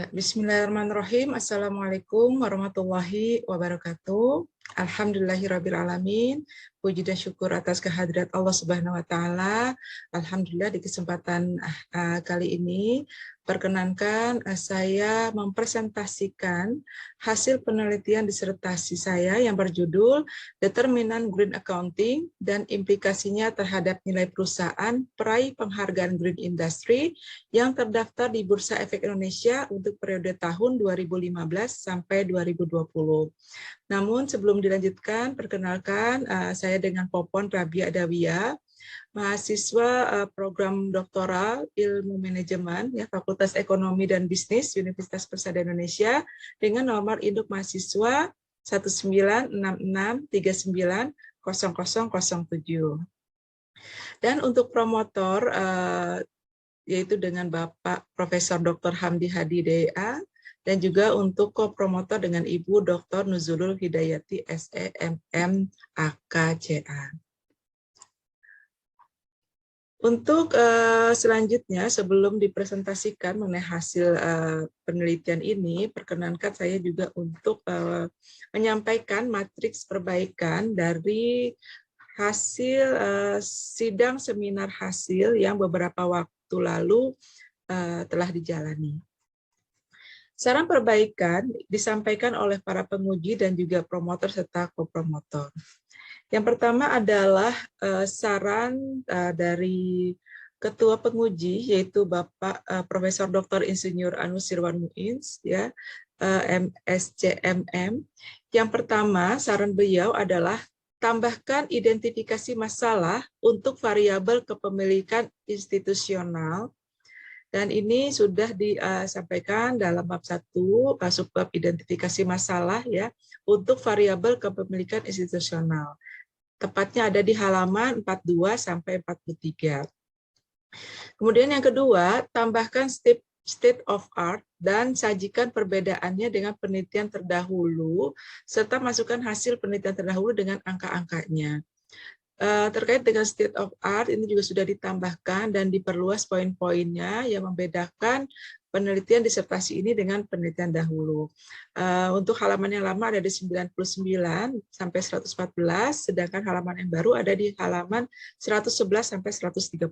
Ya, Bismillahirrahmanirrahim. Assalamualaikum warahmatullahi wabarakatuh. Alhamdulillahirrabbilalamin. Puji dan syukur atas kehadirat Allah Subhanahu wa Ta'ala. Alhamdulillah di kesempatan kali ini perkenankan saya mempresentasikan hasil penelitian disertasi saya yang berjudul Determinan Green Accounting dan implikasinya terhadap nilai perusahaan peraih penghargaan Green Industry yang terdaftar di Bursa Efek Indonesia untuk periode tahun 2015 sampai 2020. Namun sebelum dilanjutkan, perkenalkan saya dengan Popon Rabia Adawiyah, mahasiswa program doktoral Ilmu Manajemen ya Fakultas Ekonomi dan Bisnis Universitas Persada Indonesia dengan nomor induk mahasiswa 19663900007. Dan untuk promotor yaitu dengan Bapak Profesor Dr. Hamdi Hadi DA, dan juga untuk co-promotor dengan Ibu Dr. Nuzulul Hidayati SEMM AKCA. Untuk selanjutnya, sebelum dipresentasikan mengenai hasil penelitian ini, perkenankan saya juga untuk menyampaikan matriks perbaikan dari hasil sidang seminar hasil yang beberapa waktu lalu telah dijalani. Saran perbaikan disampaikan oleh para penguji dan juga promotor serta co-promotor. Yang pertama adalah saran dari Ketua Penguji, yaitu Bapak Profesor Dr. Insinyur Anus Sirwan Muins, ya, MSCMM. Yang pertama, saran beliau adalah tambahkan identifikasi masalah untuk variabel kepemilikan institusional. Dan ini sudah disampaikan dalam bab 1, subbab identifikasi masalah ya untuk variabel kepemilikan institusional. Tepatnya ada di halaman 42 sampai 43. Kemudian yang kedua, tambahkan state of art dan sajikan perbedaannya dengan penelitian terdahulu serta masukkan hasil penelitian terdahulu dengan angka-angkanya. Terkait dengan state of art ini juga sudah ditambahkan dan diperluas poin-poinnya yang membedakan penelitian disertasi ini dengan penelitian dahulu. Untuk halaman yang lama ada di 99 sampai 114, sedangkan halaman yang baru ada di halaman 111 sampai 134.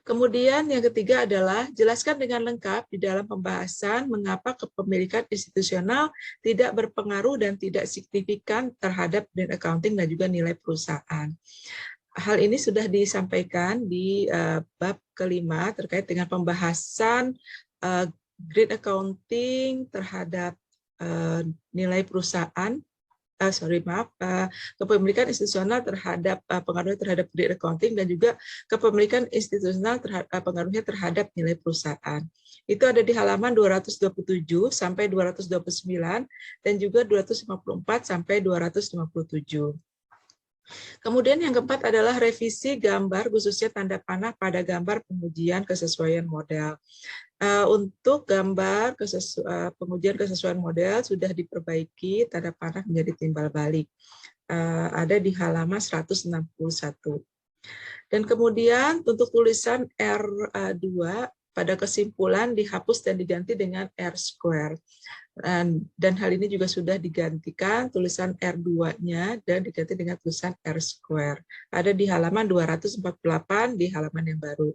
Kemudian yang ketiga adalah jelaskan dengan lengkap di dalam pembahasan mengapa kepemilikan institusional tidak berpengaruh dan tidak signifikan terhadap green accounting dan juga nilai perusahaan. Hal ini sudah disampaikan di bab kelima terkait dengan pembahasan green accounting terhadap nilai perusahaan. Kepemilikan institusional terhadap pengaruhnya terhadap green accounting dan juga kepemilikan institusional pengaruhnya terhadap nilai perusahaan. Itu ada di halaman 227 sampai 229 dan juga 254 sampai 257. Kemudian yang keempat adalah revisi gambar khususnya tanda panah pada gambar pengujian kesesuaian model. Untuk gambar pengujian kesesuaian model sudah diperbaiki tanda panah menjadi timbal balik. Ada di halaman 161. Dan kemudian untuk tulisan R2 pada kesimpulan dihapus dan diganti dengan R square. Dan hal ini juga sudah digantikan tulisan R2-nya dan diganti dengan tulisan R square. Ada di halaman 248 di halaman yang baru.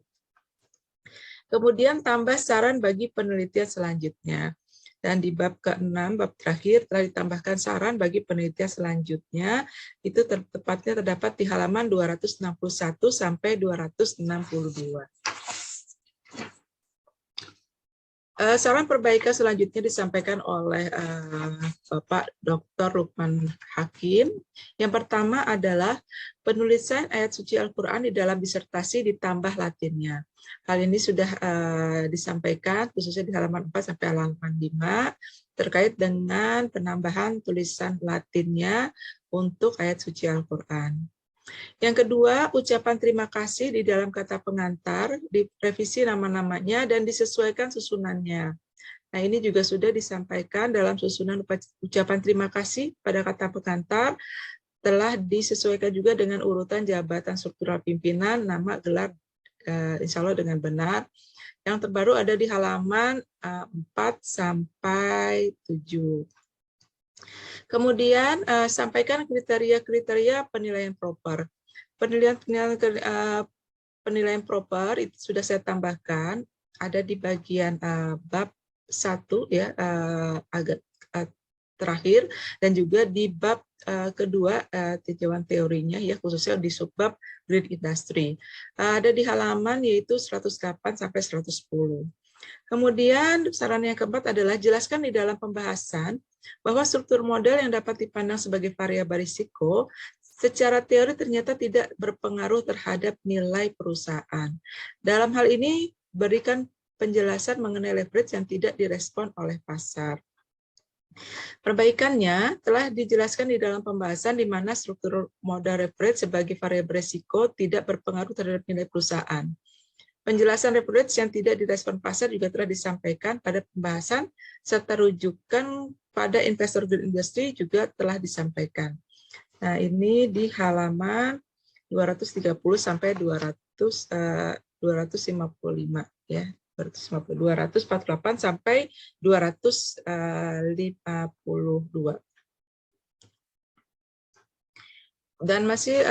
Kemudian tambah saran bagi penelitian selanjutnya. Dan di bab ke-6, bab terakhir, telah ditambahkan saran bagi penelitian selanjutnya. Itu tepatnya terdapat di halaman 261 sampai 262. Saran perbaikan selanjutnya disampaikan oleh Bapak Dr. Lukman Hakim. Yang pertama adalah penulisan ayat suci Al-Quran di dalam disertasi ditambah latinnya. Hal ini sudah disampaikan khususnya di halaman 4 sampai halaman 5 terkait dengan penambahan tulisan latinnya untuk ayat suci Al-Quran. Yang kedua, ucapan terima kasih di dalam kata pengantar, direvisi nama-namanya dan disesuaikan susunannya. Nah, ini juga sudah disampaikan dalam susunan ucapan terima kasih pada kata pengantar, telah disesuaikan juga dengan urutan jabatan struktural pimpinan, nama, gelar, insya Allah dengan benar. Yang terbaru ada di halaman 4 sampai 7. Kemudian sampaikan kriteria-kriteria penilaian proper. Penilaian proper itu sudah saya tambahkan, ada di bagian bab 1 ya, agak terakhir, dan juga di bab kedua tinjauan teorinya ya, khususnya di subbab green industry. Ada di halaman yaitu 108 sampai 110. Kemudian saran yang keempat adalah jelaskan di dalam pembahasan bahwa struktur model yang dapat dipandang sebagai variabel risiko secara teori ternyata tidak berpengaruh terhadap nilai perusahaan. Dalam hal ini, berikan penjelasan mengenai leverage yang tidak direspon oleh pasar. Perbaikannya telah dijelaskan di dalam pembahasan di mana struktur modal leverage sebagai variabel risiko tidak berpengaruh terhadap nilai perusahaan. Penjelasan leverage yang tidak direspon pasar juga telah disampaikan pada pembahasan, serta rujukan pada investor green industry juga telah disampaikan. Nah, ini di halaman 230 sampai 255 ya. 248 sampai 252. Dan masih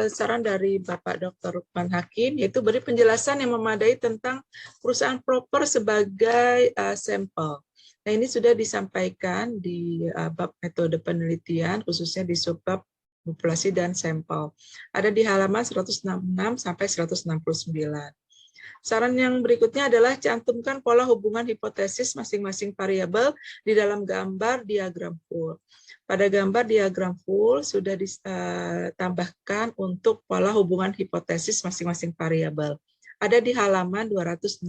saran dari Bapak Dr. Lukman Hakim, yaitu beri penjelasan yang memadai tentang perusahaan proper sebagai sampel. Nah, ini sudah disampaikan di bab metode penelitian, khususnya di subbab populasi dan sampel. Ada di halaman 166 sampai 169. Saran yang berikutnya adalah cantumkan pola hubungan hipotesis masing-masing variabel di dalam gambar diagram full. Pada gambar diagram full sudah ditambahkan untuk pola hubungan hipotesis masing-masing variabel. Ada di halaman 265.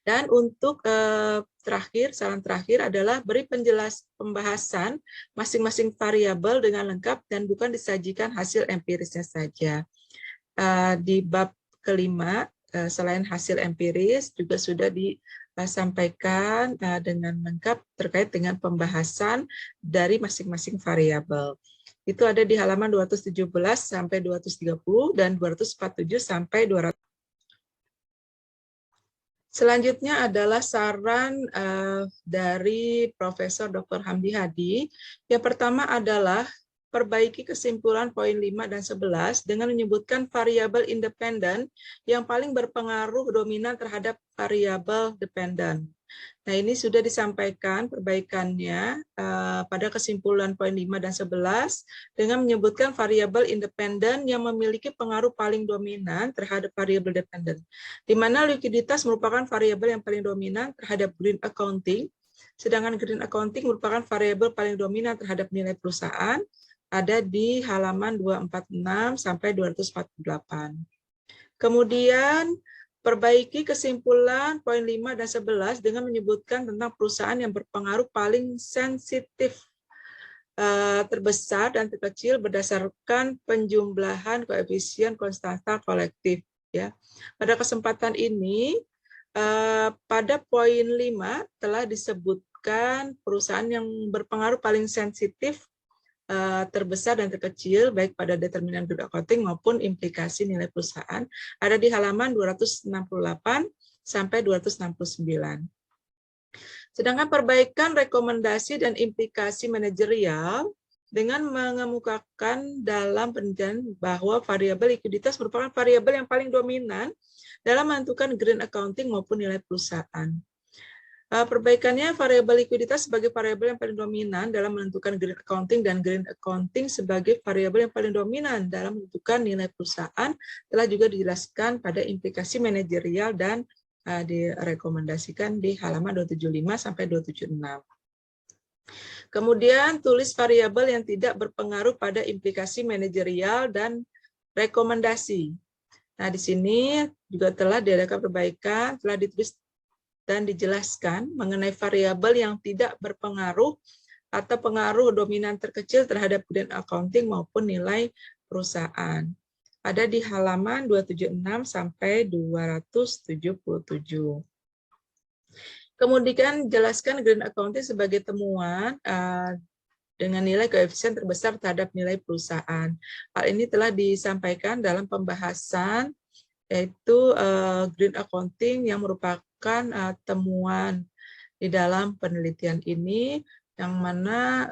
Dan untuk terakhir, saran terakhir adalah beri pembahasan masing-masing variabel dengan lengkap dan bukan disajikan hasil empirisnya saja. Di bab kelima, selain hasil empiris, juga sudah disampaikan dengan lengkap terkait dengan pembahasan dari masing-masing variabel. Itu ada di halaman 217 sampai 230 dan 247 sampai 200. Selanjutnya adalah saran dari Profesor Dr. Hamdi Hadi. Yang pertama adalah perbaiki kesimpulan poin 5 dan 11 dengan menyebutkan variabel independen yang paling berpengaruh dominan terhadap variabel dependen. Nah, ini sudah disampaikan perbaikannya pada kesimpulan poin 5 dan 11 dengan menyebutkan variabel independen yang memiliki pengaruh paling dominan terhadap variabel dependen, di mana likuiditas merupakan variabel yang paling dominan terhadap green accounting, sedangkan green accounting merupakan variabel paling dominan terhadap nilai perusahaan, ada di halaman 246 sampai 248. Kemudian perbaiki kesimpulan poin 5 dan 11 dengan menyebutkan tentang perusahaan yang berpengaruh paling sensitif, terbesar dan terkecil berdasarkan penjumlahan koefisien konstanta kolektif. Ya. Pada kesempatan ini, pada poin 5 telah disebutkan perusahaan yang berpengaruh paling sensitif, terbesar dan terkecil baik pada determinan green accounting maupun implikasi nilai perusahaan ada di halaman 268 sampai 269. Sedangkan perbaikan rekomendasi dan implikasi manajerial dengan mengemukakan dalam penelitian bahwa variabel likuiditas merupakan variabel yang paling dominan dalam menentukan green accounting maupun nilai perusahaan. Perbaikannya, variabel likuiditas sebagai variabel yang paling dominan dalam menentukan green accounting dan green accounting sebagai variabel yang paling dominan dalam menentukan nilai perusahaan telah juga dijelaskan pada implikasi manajerial dan direkomendasikan di halaman 275 sampai 276. Kemudian tulis variabel yang tidak berpengaruh pada implikasi manajerial dan rekomendasi. Nah, di sini juga telah diadakan perbaikan, telah ditulis dan dijelaskan mengenai variabel yang tidak berpengaruh atau pengaruh dominan terkecil terhadap green accounting maupun nilai perusahaan. Ada di halaman 276 sampai 277. Kemudian jelaskan green accounting sebagai temuan dengan nilai koefisien terbesar terhadap nilai perusahaan. Hal ini telah disampaikan dalam pembahasan yaitu green accounting yang merupakan temuan di dalam penelitian ini, yang mana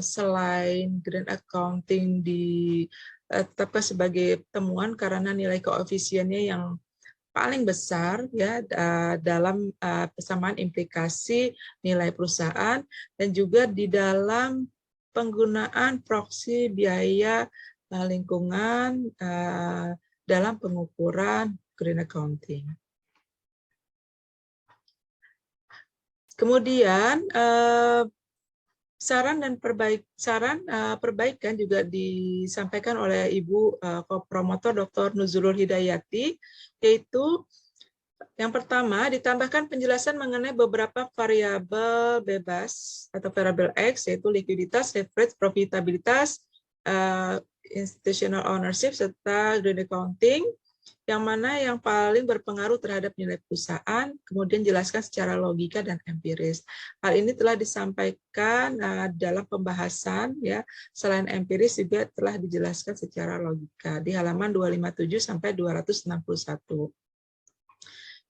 selain green accounting ditetapkan sebagai temuan karena nilai koefisiennya yang paling besar ya dalam persamaan implikasi nilai perusahaan, dan juga di dalam penggunaan proksi biaya lingkungan dalam pengukuran green accounting. Kemudian saran perbaikan juga disampaikan oleh Ibu Promotor Dr. Nuzulul Hidayati, yaitu yang pertama ditambahkan penjelasan mengenai beberapa variabel bebas atau variabel X, yaitu likuiditas, leverage, profitabilitas, institutional ownership, serta green accounting, yang mana yang paling berpengaruh terhadap nilai perusahaan, kemudian jelaskan secara logika dan empiris. Hal ini telah disampaikan dalam pembahasan, ya, selain empiris juga telah dijelaskan secara logika di halaman 257 sampai 261.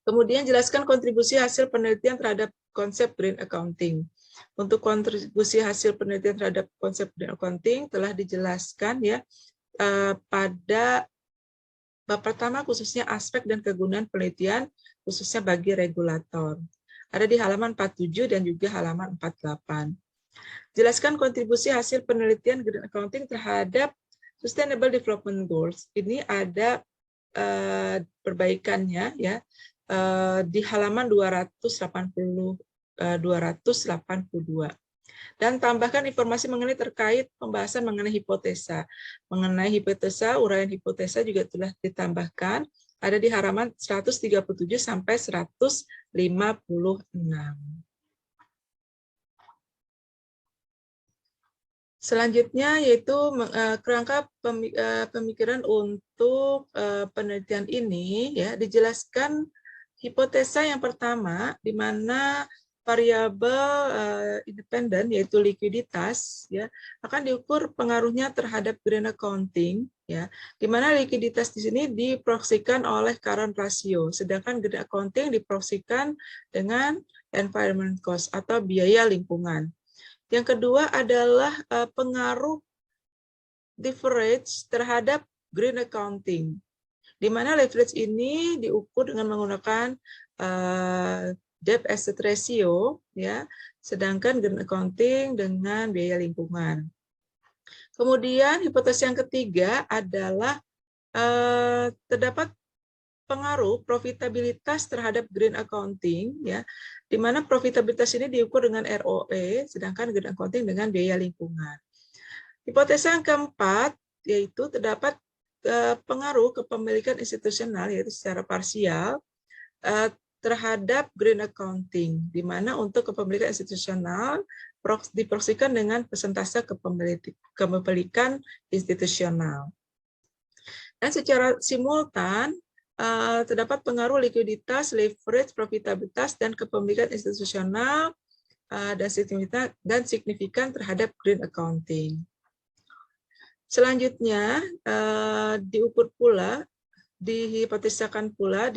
Kemudian jelaskan kontribusi hasil penelitian terhadap konsep green accounting. Untuk kontribusi hasil penelitian terhadap konsep green accounting telah dijelaskan, ya, pada bab pertama, khususnya aspek dan kegunaan penelitian, khususnya bagi regulator. Ada di halaman 47 dan juga halaman 48. Jelaskan kontribusi hasil penelitian green accounting terhadap Sustainable Development Goals. Ini ada perbaikannya, ya, di halaman 282. Dan tambahkan informasi mengenai terkait pembahasan mengenai hipotesa. Mengenai hipotesa, uraian hipotesa juga telah ditambahkan, ada di halaman 137 sampai 156. Selanjutnya yaitu kerangka pemikiran untuk penelitian ini, ya, dijelaskan hipotesa yang pertama, di mana variabel independen yaitu likuiditas, ya, akan diukur pengaruhnya terhadap green accounting, ya, di mana likuiditas di sini diproksikan oleh current ratio, sedangkan green accounting diproksikan dengan environment cost atau biaya lingkungan. Yang kedua adalah pengaruh leverage terhadap green accounting, di mana leverage ini diukur dengan menggunakan debt asset ratio, ya, sedangkan green accounting dengan biaya lingkungan. Kemudian hipotesa yang ketiga adalah terdapat pengaruh profitabilitas terhadap green accounting, ya, di mana profitabilitas ini diukur dengan ROE, sedangkan green accounting dengan biaya lingkungan. Hipotesa yang keempat yaitu terdapat pengaruh kepemilikan institusional, yaitu secara parsial, terhadap green accounting, di mana untuk kepemilikan institusional diproksikan dengan persentase kepemilikan institusional. Dan secara simultan terdapat pengaruh likuiditas, leverage, profitabilitas, dan kepemilikan institusional dan signifikan terhadap green accounting. Selanjutnya diukur pula, dihipotesakan pula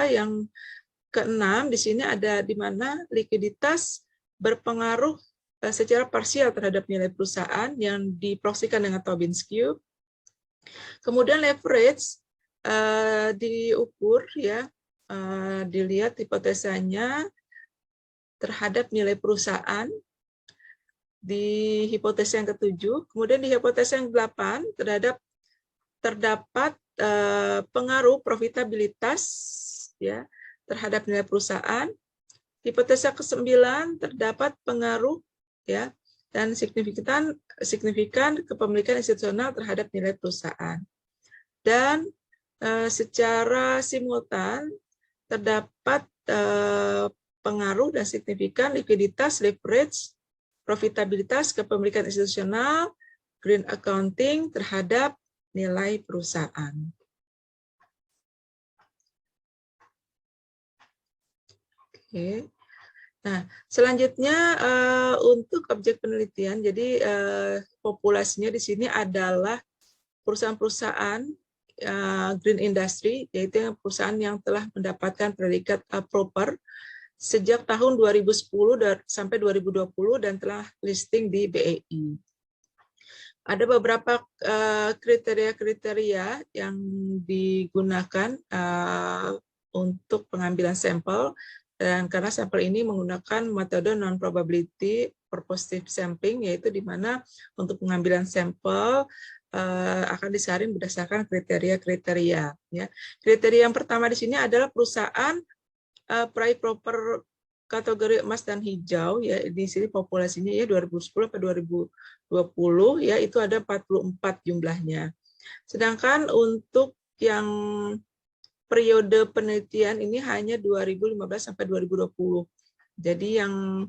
yang keenam di sini ada di mana likuiditas berpengaruh secara parsial terhadap nilai perusahaan yang diproksikan dengan Tobin's Cube. Kemudian leverage diukur, ya, dilihat hipotesanya terhadap nilai perusahaan di hipotesa yang ketujuh. Kemudian di hipotesa yang 8 terdapat pengaruh profitabilitas, ya, terhadap nilai perusahaan. Hipotesa ke-9 terdapat pengaruh, ya, dan signifikan kepemilikan institusional terhadap nilai perusahaan. Dan secara simultan terdapat pengaruh dan signifikan likuiditas, leverage, profitabilitas, kepemilikan institusional, green accounting terhadap nilai perusahaan. Oke. Nah, selanjutnya untuk objek penelitian, jadi populasinya di sini adalah perusahaan-perusahaan green industry, yaitu perusahaan yang telah mendapatkan predikat proper sejak tahun 2010 sampai 2020 dan telah listing di BEI. Ada beberapa kriteria-kriteria yang digunakan untuk pengambilan sampel, dan karena sampel ini menggunakan metode non-probability purposive sampling, yaitu di mana untuk pengambilan sampel akan disaring berdasarkan kriteria-kriteria. Ya. Kriteria yang pertama di sini adalah perusahaan price proper kategori emas dan hijau, ya di sini populasinya ya 2010 sampai 2020 ya itu ada 44 jumlahnya. Sedangkan untuk yang periode penelitian ini hanya 2015 sampai 2020. Jadi yang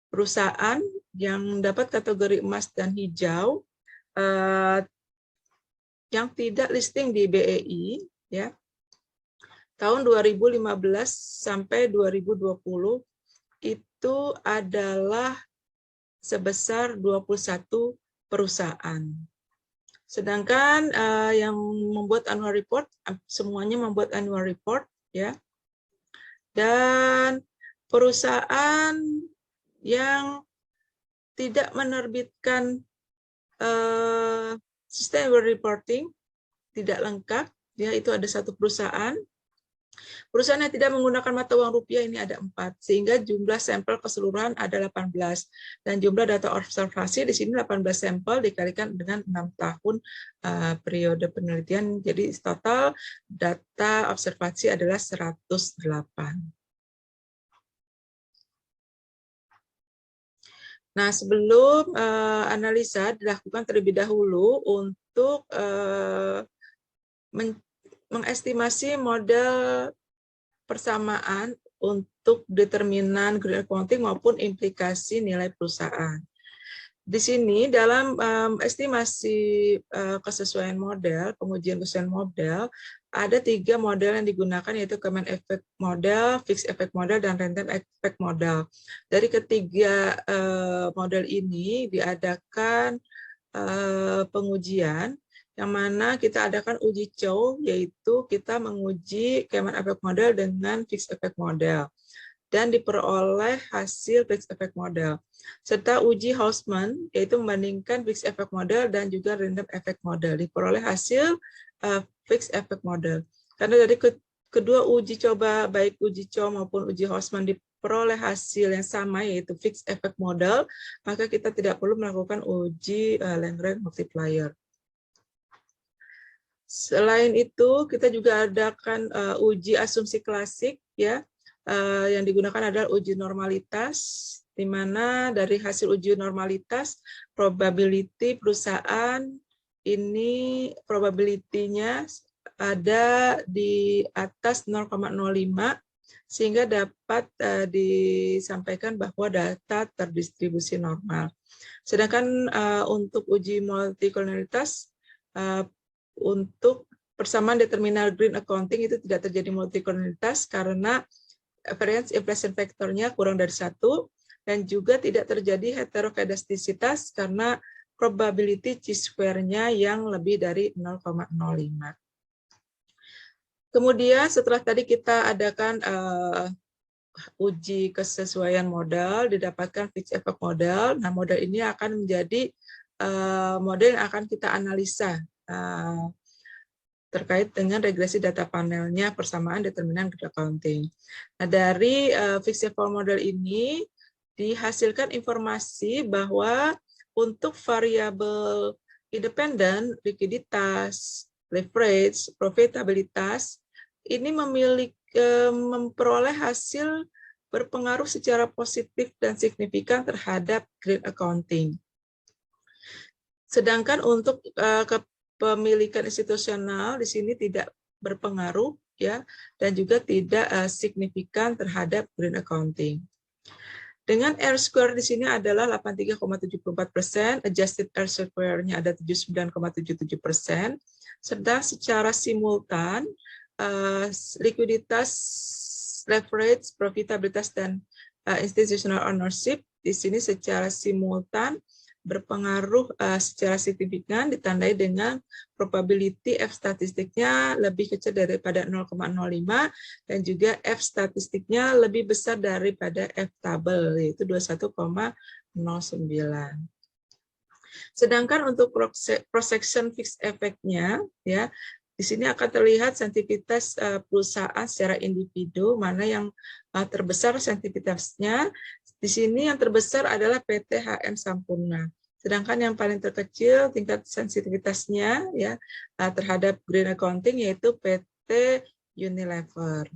perusahaan yang dapat kategori emas dan hijau yang tidak listing di BEI ya tahun 2015 sampai 2020 itu adalah sebesar 21 perusahaan. Sedangkan yang membuat annual report, semuanya membuat annual report, ya. Dan perusahaan yang tidak menerbitkan sustainable reporting tidak lengkap, ya itu ada satu perusahaan. Perusahaan yang tidak menggunakan mata uang rupiah ini ada 4, sehingga jumlah sampel keseluruhan ada 18. Dan jumlah data observasi di sini 18 sampel dikalikan dengan 6 tahun periode penelitian. Jadi total data observasi adalah 108. Nah, sebelum analisa dilakukan terlebih dahulu untuk mengestimasi model persamaan untuk determinan green accounting maupun implikasi nilai perusahaan. Di sini dalam estimasi kesesuaian model, pengujian kesesuaian model, ada 3 model yang digunakan, yaitu common effect model, fixed effect model, dan random effect model. Dari ketiga model ini diadakan pengujian, yang mana kita adakan uji cow, yaitu kita menguji common effect model dengan fixed effect model dan diperoleh hasil fixed effect model, serta uji Hausman, yaitu membandingkan fixed effect model dan juga random effect model, diperoleh hasil fixed effect model. Karena dari kedua uji coba, baik uji cow maupun uji Hausman, diperoleh hasil yang sama, yaitu fixed effect model, maka kita tidak perlu melakukan uji Lagrange multiplier. Selain itu, kita juga adakan uji asumsi klasik, ya, yang digunakan adalah uji normalitas, di mana dari hasil uji normalitas, probability perusahaan ini probability-nya ada di atas 0,05, sehingga dapat disampaikan bahwa data terdistribusi normal. Sedangkan untuk uji multikolonialitas, untuk persamaan determinal green accounting itu tidak terjadi multikolonialitas karena variance inflation factor-nya kurang dari 1, dan juga tidak terjadi heterokedastisitas karena probability chi-square-nya yang lebih dari 0,05. Kemudian setelah tadi kita adakan uji kesesuaian modal, didapatkan fixed effect model. Nah, model ini akan menjadi model yang akan kita analisa terkait dengan regresi data panelnya persamaan determinan green accounting. Nah, dari fixed effect model ini dihasilkan informasi bahwa untuk variabel independen, likuiditas, leverage, profitabilitas, ini memperoleh hasil berpengaruh secara positif dan signifikan terhadap green accounting. Sedangkan untuk kepemilikan institusional di sini tidak berpengaruh, ya, dan juga tidak signifikan terhadap green accounting. Dengan R-square di sini adalah 83,74%, adjusted R-square-nya ada 79,77%, sedang secara simultan likuiditas leverage, profitabilitas, dan institutional ownership di sini secara simultan berpengaruh secara signifikan, ditandai dengan probability F statistiknya lebih kecil daripada 0,05 dan juga F statistiknya lebih besar daripada F tabel, yaitu 21,09. Sedangkan untuk cross-section fixed effect-nya, ya, di sini akan terlihat sensitivitas perusahaan secara individu, mana yang terbesar sensitivitasnya. Di sini yang terbesar adalah PT HM Sampurna. Sedangkan yang paling terkecil tingkat sensitivitasnya ya terhadap green accounting yaitu PT Unilever.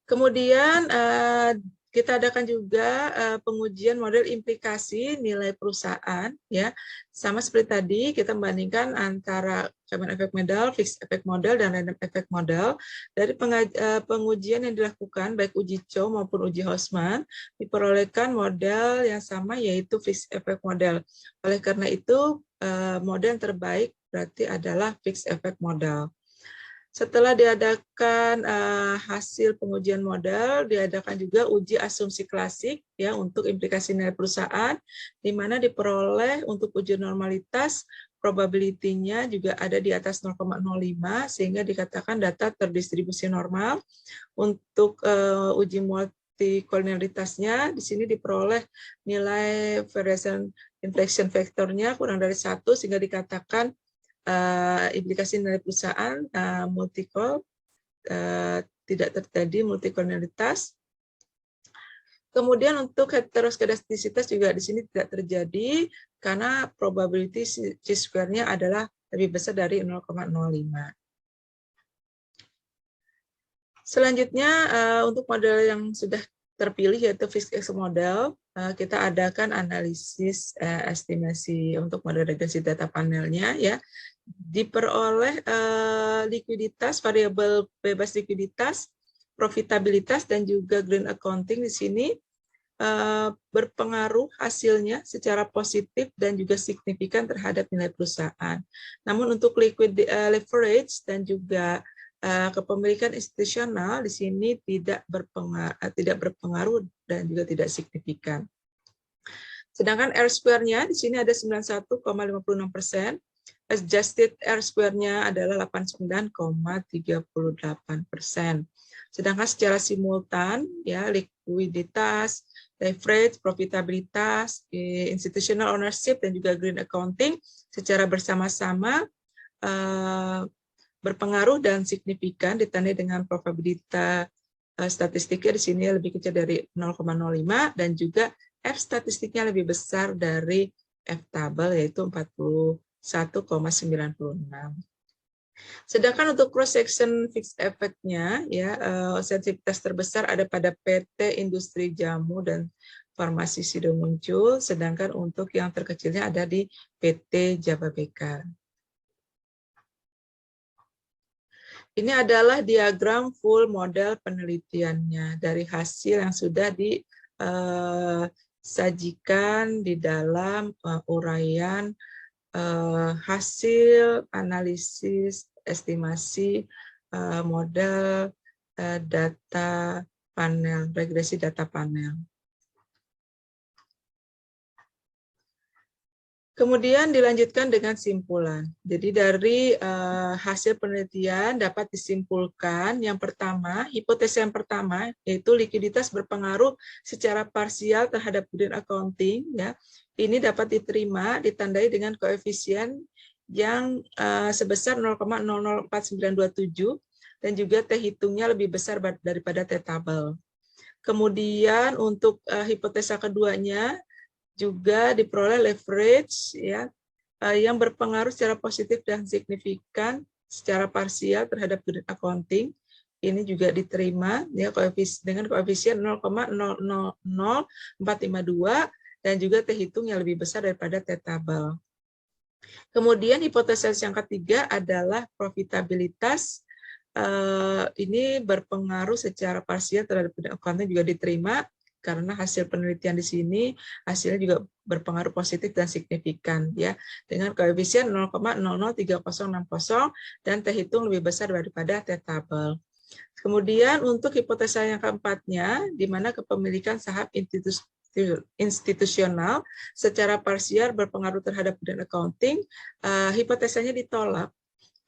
Kemudian kita adakan juga pengujian model implikasi nilai perusahaan, ya, sama seperti tadi kita membandingkan antara common effect model, fixed effect model, dan random effect model. Dari pengujian yang dilakukan baik uji Chow maupun uji Hausman diperolehkan model yang sama yaitu fixed effect model. Oleh karena itu model yang terbaik berarti adalah fixed effect model. Setelah diadakan hasil pengujian model, diadakan juga uji asumsi klasik ya untuk implikasi nilai perusahaan, di mana diperoleh untuk uji normalitas probability-nya juga ada di atas 0,05 sehingga dikatakan data terdistribusi normal. Untuk uji multikolonialitasnya di sini diperoleh nilai variation inflection factor-nya kurang dari 1 sehingga dikatakan implikasi nilai perusahaan multikol tidak terjadi multikolonialitas. Kemudian untuk heteroskedastisitas juga di sini tidak terjadi karena probability chi-square-nya adalah lebih besar dari 0,05. Selanjutnya untuk model yang sudah terpilih yaitu fixed effect model, kita adakan analisis estimasi untuk model regresi data panelnya ya. Diperoleh likuiditas, variabel bebas likuiditas, profitabilitas, dan juga green accounting di sini berpengaruh hasilnya secara positif dan juga signifikan terhadap nilai perusahaan. Namun untuk liquid leverage dan juga kepemilikan institusional di sini tidak berpengaruh dan juga tidak signifikan. Sedangkan R-square-nya di sini ada 91,56%. Adjusted R-square-nya adalah 89,38%. Sedangkan secara simultan, ya likuiditas, leverage, profitabilitas, institutional ownership, dan juga green accounting secara bersama-sama berpengaruh dan signifikan ditandai dengan probabilitas statistiknya di sini lebih kecil dari 0,05 dan juga F statistiknya lebih besar dari F tabel yaitu 41,96. Sedangkan untuk cross section fixed effect-nya ya sensitivitas terbesar ada pada PT Industri Jamu dan Farmasi Sido Muncul, sedangkan untuk yang terkecilnya ada di PT Jababeka. Ini adalah diagram full model penelitiannya dari hasil yang sudah disajikan di dalam uraian hasil analisis estimasi model data panel, regresi data panel. Kemudian dilanjutkan dengan simpulan. Jadi dari hasil penelitian dapat disimpulkan yang pertama, hipotesa yang pertama yaitu likuiditas berpengaruh secara parsial terhadap green accounting. Ya, ini dapat diterima ditandai dengan koefisien yang sebesar 0,004927 dan juga T hitungnya lebih besar daripada T tabel. Kemudian untuk hipotesa keduanya juga diperoleh leverage ya yang berpengaruh secara positif dan signifikan secara parsial terhadap green accounting. Ini juga diterima ya dengan koefisien 0,000452 dan juga T hitung yang lebih besar daripada T tabel. Kemudian hipotesa yang ketiga adalah profitabilitas. Ini berpengaruh secara parsial terhadap green accounting juga diterima karena hasil penelitian di sini hasilnya juga berpengaruh positif dan signifikan ya, dengan koefisien 0,003060 dan T hitung lebih besar daripada T tabel. Kemudian untuk hipotesa yang keempatnya, di mana kepemilikan saham institusional secara parsial berpengaruh terhadap green accounting, hipotesanya ditolak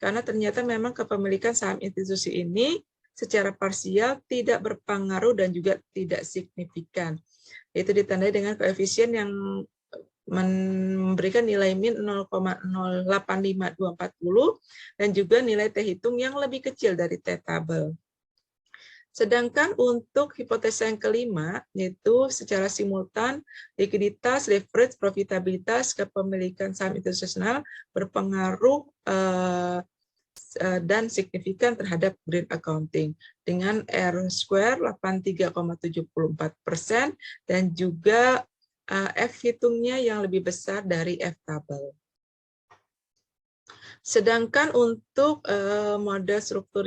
karena ternyata memang kepemilikan saham institusi ini secara parsial tidak berpengaruh dan juga tidak signifikan. Itu ditandai dengan koefisien yang memberikan nilai min 0,085240 dan juga nilai T hitung yang lebih kecil dari T tabel. Sedangkan untuk hipotesa yang kelima, yaitu secara simultan, likuiditas, leverage, profitabilitas, kepemilikan saham institusional berpengaruh dan signifikan terhadap green accounting dengan R-square 83,74% dan juga F hitungnya yang lebih besar dari F tabel. Sedangkan untuk struktur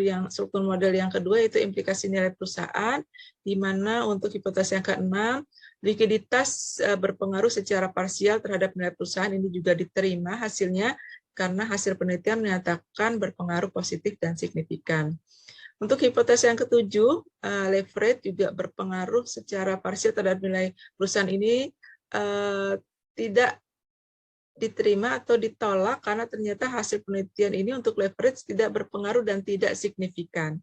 model yang kedua itu implikasi nilai perusahaan, di mana untuk hipotesa yang keenam, likuiditas berpengaruh secara parsial terhadap nilai perusahaan, ini juga diterima hasilnya karena hasil penelitian menyatakan berpengaruh positif dan signifikan. Untuk hipotesa yang ketujuh, leverage juga berpengaruh secara parsial terhadap nilai perusahaan, ini tidak diterima atau ditolak karena ternyata hasil penelitian ini untuk leverage tidak berpengaruh dan tidak signifikan.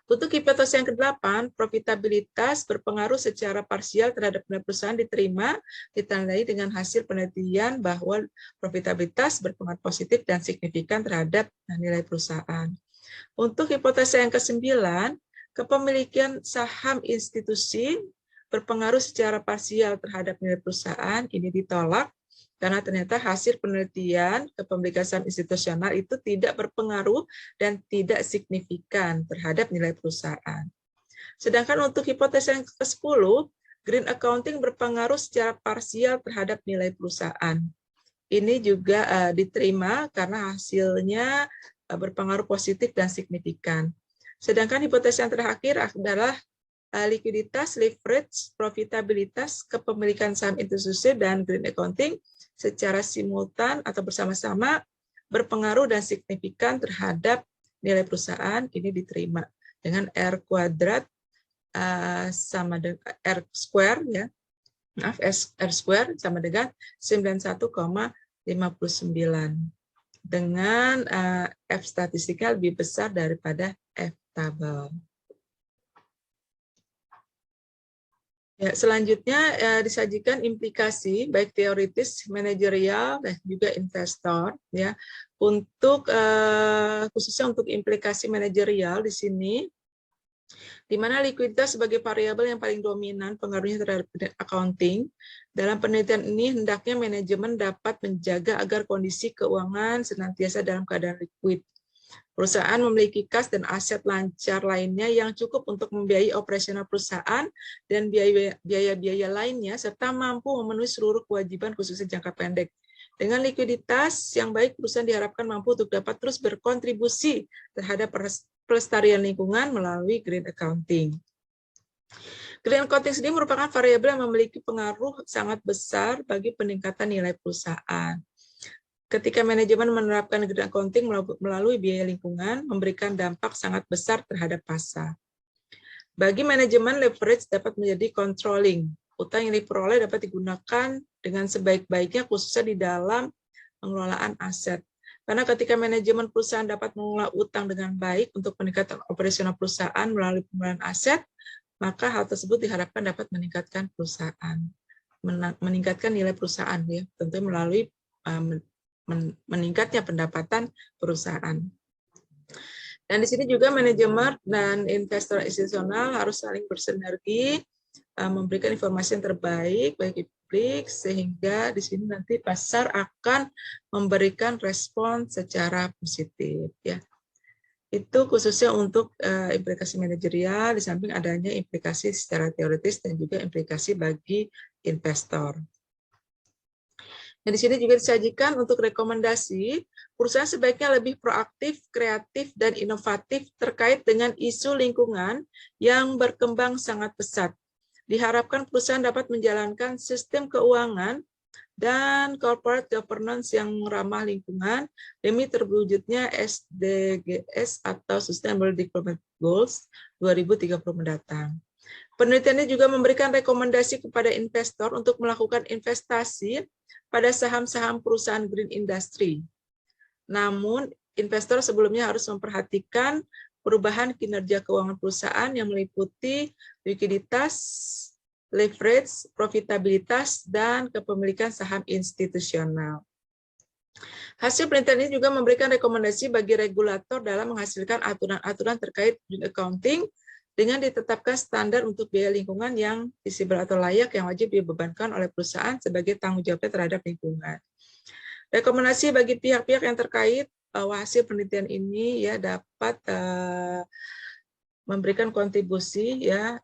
Untuk hipotesa yang ke-8, profitabilitas berpengaruh secara parsial terhadap nilai perusahaan diterima, ditandai dengan hasil penelitian bahwa profitabilitas berpengaruh positif dan signifikan terhadap nilai perusahaan. Untuk hipotesa yang ke-9, kepemilikan saham institusi berpengaruh secara parsial terhadap nilai perusahaan, ini ditolak karena ternyata hasil penelitian kepemilikan saham institusional itu tidak berpengaruh dan tidak signifikan terhadap nilai perusahaan. Sedangkan untuk hipotesa yang ke-10, green accounting berpengaruh secara parsial terhadap nilai perusahaan. Ini juga diterima karena hasilnya berpengaruh positif dan signifikan. Sedangkan hipotesa yang terakhir adalah likuiditas, leverage, profitabilitas, kepemilikan saham institusi, dan green accounting secara simultan atau bersama-sama berpengaruh dan signifikan terhadap nilai perusahaan, ini diterima dengan R kuadrat sama dengan R square, ya. Maaf, R square sama dengan 91,59 dengan F statistiknya lebih besar daripada F tabel. Ya, selanjutnya disajikan implikasi baik teoritis, manajerial, dan juga investor. Ya, untuk khususnya untuk implikasi manajerial di sini, di mana likuiditas sebagai variabel yang paling dominan pengaruhnya terhadap accounting. Dalam penelitian ini hendaknya manajemen dapat menjaga agar kondisi keuangan senantiasa dalam keadaan liquid. Perusahaan memiliki kas dan aset lancar lainnya yang cukup untuk membiayai operasional perusahaan dan biaya-biaya lainnya, serta mampu memenuhi seluruh kewajiban khususnya jangka pendek. Dengan likuiditas yang baik, perusahaan diharapkan mampu untuk dapat terus berkontribusi terhadap pelestarian lingkungan melalui green accounting. Green accounting sendiri merupakan variabel yang memiliki pengaruh sangat besar bagi peningkatan nilai perusahaan. Ketika manajemen menerapkan green accounting melalui biaya lingkungan, memberikan dampak sangat besar terhadap pasar. Bagi manajemen, leverage dapat menjadi controlling. Utang yang diperoleh dapat digunakan dengan sebaik-baiknya, khususnya di dalam pengelolaan aset. Karena ketika manajemen perusahaan dapat mengelola utang dengan baik untuk peningkatan operasional perusahaan melalui pengelolaan aset, maka hal tersebut diharapkan dapat meningkatkan perusahaan, meningkatkan nilai perusahaan, ya, tentu melalui meningkatnya pendapatan perusahaan. Dan di sini juga manajemen dan investor institusional harus saling bersinergi, memberikan informasi yang terbaik bagi publik, sehingga di sini nanti pasar akan memberikan respon secara positif. Ya, itu khususnya untuk implikasi manajerial, di samping adanya implikasi secara teoritis dan juga implikasi bagi investor. Dan di sini juga disajikan untuk rekomendasi, perusahaan sebaiknya lebih proaktif, kreatif, dan inovatif terkait dengan isu lingkungan yang berkembang sangat pesat. Diharapkan perusahaan dapat menjalankan sistem keuangan dan corporate governance yang ramah lingkungan demi terwujudnya SDGs atau Sustainable Development Goals 2030 mendatang. Penelitian ini juga memberikan rekomendasi kepada investor untuk melakukan investasi pada saham-saham perusahaan green industry. Namun, investor sebelumnya harus memperhatikan perubahan kinerja keuangan perusahaan yang meliputi likuiditas, leverage, profitabilitas, dan kepemilikan saham institusional. Hasil penelitian ini juga memberikan rekomendasi bagi regulator dalam menghasilkan aturan-aturan terkait green accounting dengan ditetapkan standar untuk biaya lingkungan yang visible atau layak yang wajib dibebankan oleh perusahaan sebagai tanggung jawabnya terhadap lingkungan. Rekomendasi bagi pihak-pihak yang terkait bahwa hasil penelitian ini ya dapat memberikan kontribusi ya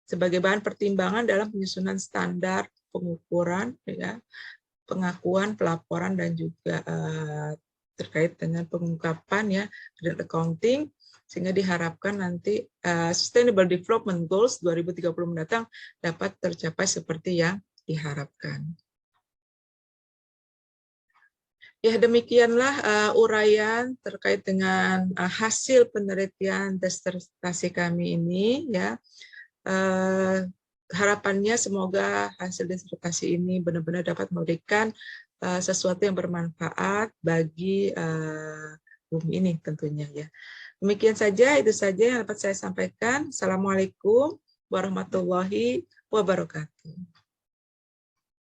sebagai bahan pertimbangan dalam penyusunan standar pengukuran, ya, pengakuan, pelaporan, dan juga terkait dengan pengungkapan ya green accounting, sehingga diharapkan nanti Sustainable Development Goals 2030 mendatang dapat tercapai seperti yang diharapkan. Ya, demikianlah uraian terkait dengan hasil penelitian disertasi kami ini ya. Harapannya semoga hasil disertasi ini benar-benar dapat memberikan sesuatu yang bermanfaat bagi bumi ini tentunya ya. Demikian saja, itu saja yang dapat saya sampaikan. Assalamualaikum warahmatullahi wabarakatuh.